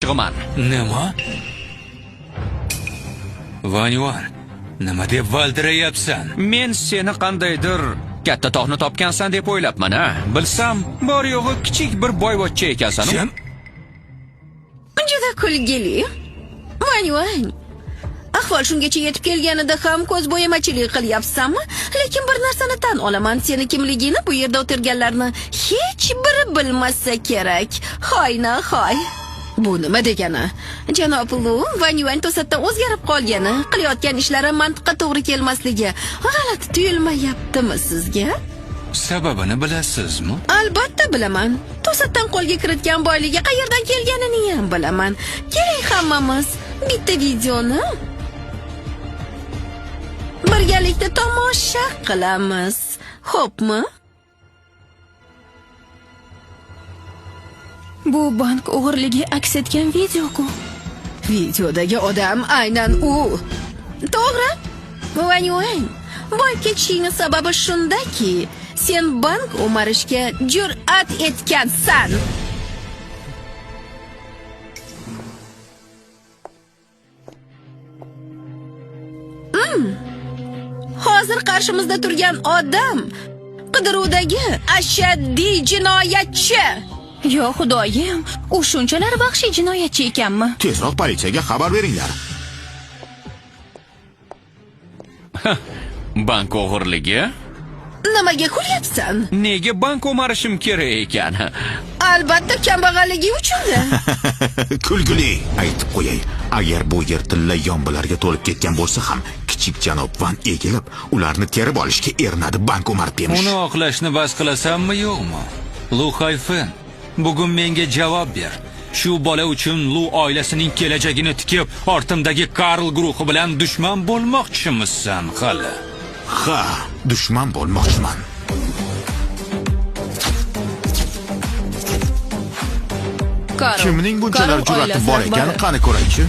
ochig'iman. Nima? Vanyuan, nima deb valdirayapsan? Men seni qandaydir katta tog'ni topgansan deb o'ylabman, ha. Bilsam, bor yo'g'i kichik bir boyvachcha ekansan. Sen Juda kulgili. Vanyuan. Ahvol shungacha yetib kelganida ham ko'z bo'yamachilik qilyapsanmi? Lekin bir narsani tan olaman, seni kimligini bu yerda o'tirganlarni hech biri bilmasa kerak. Hoyna hoy. Bu nima degani? Janob Lu, Vanyuan to'satdan o'zgarib qolgani, qilayotgan ishlari mantiqqa to'g'ri kelmasligi g'alati tuyulmayaptimi sizga? sababini bilasizmi? Albatta bilaman. To'satdan qo'lga kiritgan boyligi qayerdan kelganini ham bilaman. Keling hammamiz bitta videoni birgalikda tomosha qilamiz. Xo'pmi? Bu bank o'g'irligi aks etgan video-ku. Videodagi odam aynan u. To'g'ri. Vanyuan, boy ketishingning sababi shundaki, sen bank o'marishga jur'at etgansan. Hozir qarshimizda turgan odam qidiruvdagi ashaddiy jinoyatchi. Yo xudoyim, u shunchalar vahshiy jinoyatchi ekanmi? Tezroq politsiyaga xabar beringlar. Bank o'g'irligi? Nimaga kulyapsan? Nega bank o'marishim kerak ekan? Albatta kambag'alligi uchun-da. Kulgili. Aytib qo'yay, agar bu yer tilla yombilarga to'lib ketgan bo'lsa ham, kichik janob Van egilib, ularni terib olishga erinadi, bank o'marib bermish. Uni oqlashni bas qilasanmi yo'qmi? Lu Hayfen, bugun menga javob ber. Shu bola uchun Lu oilasining kelajagini tikib, ortimdagi Karl guruhi bilan dushman bo'lmoqchimisan hali? Ha, dushman bo'lmoqchiman. Kimning bunchalar jur'ati bor ekan, qani ko'raychi?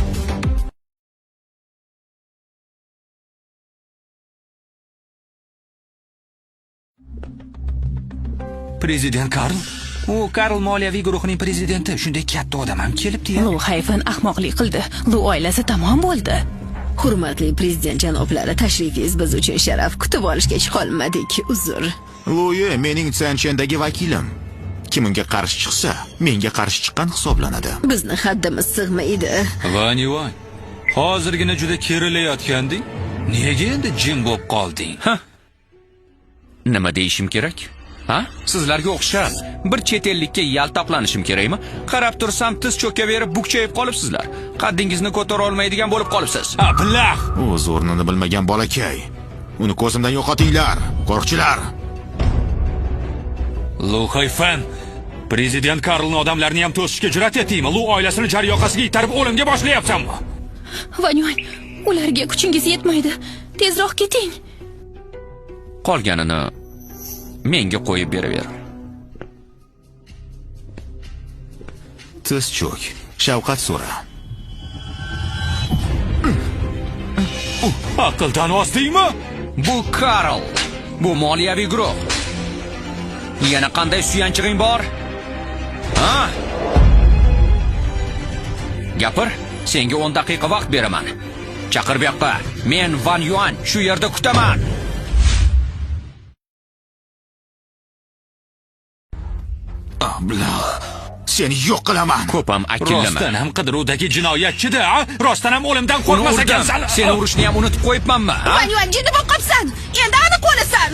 Prezident Karl? U Karl moliyaviy guruhining prezidenti. Shunday katta odam ham kelibdi-ya. Lu Hayfen ahmoqlik qildi. Lu oilasi tamom bo'ldi. Hurmatli prezident janoblari, tashrifingiz biz uchun sharaf. Kutib olishgach qolmadik, uzr. Luyi mening Sanchendagi vakilim. Kim unga qarshi chiqsa, menga qarshi chiqqan hisoblanadi. Bizni haddimiz sig'maydi. Vanyuan, hozirgina juda kerilayotganding. Nega endi jim bo'lib qolding? Nima deyishim kerak? Ha? Sizlarga o'xshab bir chet ellikka yaltoqlanishim kerakmi? Qarab tursam tiz cho'kaverib bukchayib qolibsizlar. Qaddingizni ko'tara olmaydigan bo'lib qolibsiz. Ablah! O'z o'rnini bilmagan bolakay. Uni ko'zimdan yo'qotinglar, qo'rqchilar. Lu Hayfen, prezident Karlning odamlarini ham to'sishga jur'at etdingmi? Lu oilasini jar yoqasiga itarib o'limga boshlayapsanmi? Vanyuan, ularga kuchingiz yetmaydi. Tezroq keting. Qolganini menga qo'yib beraver. Tiz cho'k, shafqat so'ra. Aqldan ozdingmi? Bu Karl. Bu moliyaviy guruh. Yana qanday suyanchig'ing bor? Ha? Gapir, senga 10 daqiqa vaqt beraman. Chaqir bu yoqqa. Men Van Yuan shu yerda kutaman. Ablah, seni yo'q qilaman. Ko'pam akillama. Rostdan ham qidiruvdagi jinoyatchi-da, ha? Rostdan ham o'limdan qo'rqmas ekansan. Seni urishni ham unutib qo'yibmanmi? Ha? Vanyuan jinni bo'lib qolibsan. Endi aniq o'lasan.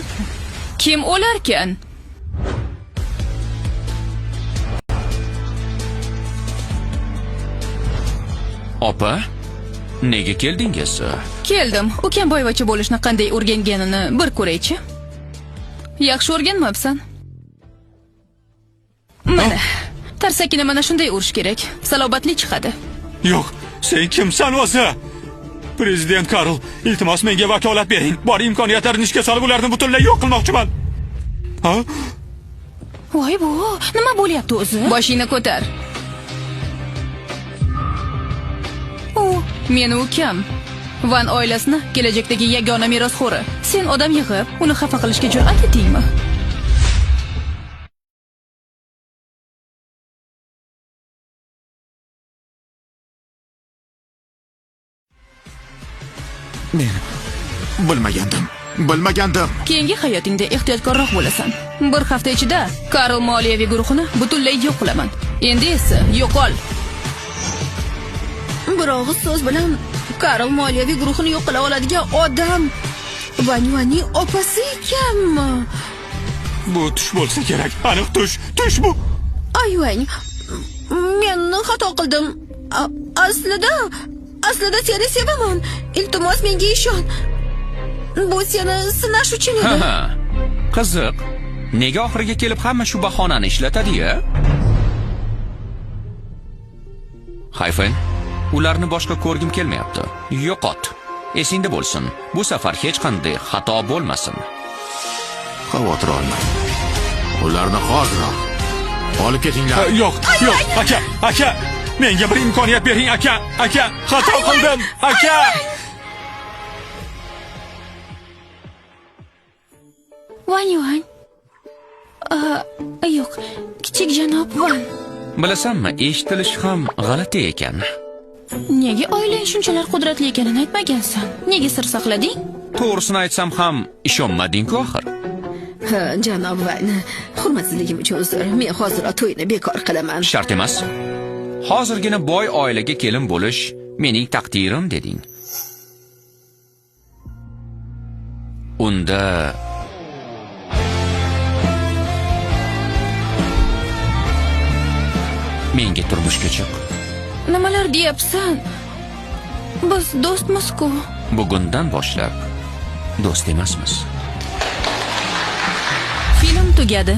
Kim o'larkan? Opa, nega keldingiz? Keldim. Ukam boyvachcha bo'lishni qanday o'rganganini bir ko'raychi. Yaxshi o'rganmabsan. Mana, tarsakini mana shunday urish kerak. Salobatli chiqadi. Yo'q, sen kimsan o'zi? Prezident Karl, iltimos menga vakolat bering. Bor imkoniyatlarni ishga solib ularni butunlay yo'q qilmoqchiman. Ha? Voy bu, nima bo'lyapti o'zi? Boshingni ko'tar. U meni ukam. Van oilasini kelajakdagi yagona merosxo'ri. Sen odam yig'ib, uni xafa qilishga jur'at etdingmi? Men bilmagandim. Keyingi hayotingda ehtiyotkorroq bo'lasan. Bir hafta ichida Karl moliyaviy guruhini butunlay yo'q qilaman. Endi esa yo'qol. Bir og'iz so'z bilan Karl moliyaviy guruhini yo'q qila oladigan odam Vanyuaning opasi ekanmi? Bu tush bo'lsa kerak. Aniq tush bu. Ayvang, men xato qildim. Aslida seni sevaman. Iltimos menga ishon. Bu seni sinash uchun edi. Ha. Qiziq. Nega oxiriga kelib hamma shu bahonani ishlatadi-ya? Hayfen, ularni boshqa ko'rgim kelmayapti. Yo'qot. Esingda bo'lsin. Bu safar hech qanday xato bo'lmasin. Xavotir olmang. Ularni hoziroq olib ketinglar. Yo'q, aka. Menga bir imkoniyat bering, aka. Xato qildim, aka. Vanyuan. Yo'q, kichik janob Van. Bilasanmi, eshitilishi ham g'alati ekan. Nega oilang shunchalar qudratli ekanini aytmagansan? Nega sir saqlading? To'g'risini aytsam ham ishonmading-ku axir. Ha, janob Van, hurmatsizligim uchun uzr. Men hozir to'yni bekor qilaman. Shart emas. Hozirgina boy oilaga kelin bo'lish mening taqdirim deding. Unda menga turmushga chiq. Nimalar deyapsan? Biz do'stmiz-ku. Bugundan boshlab do'st emasmiz. Film tugadi.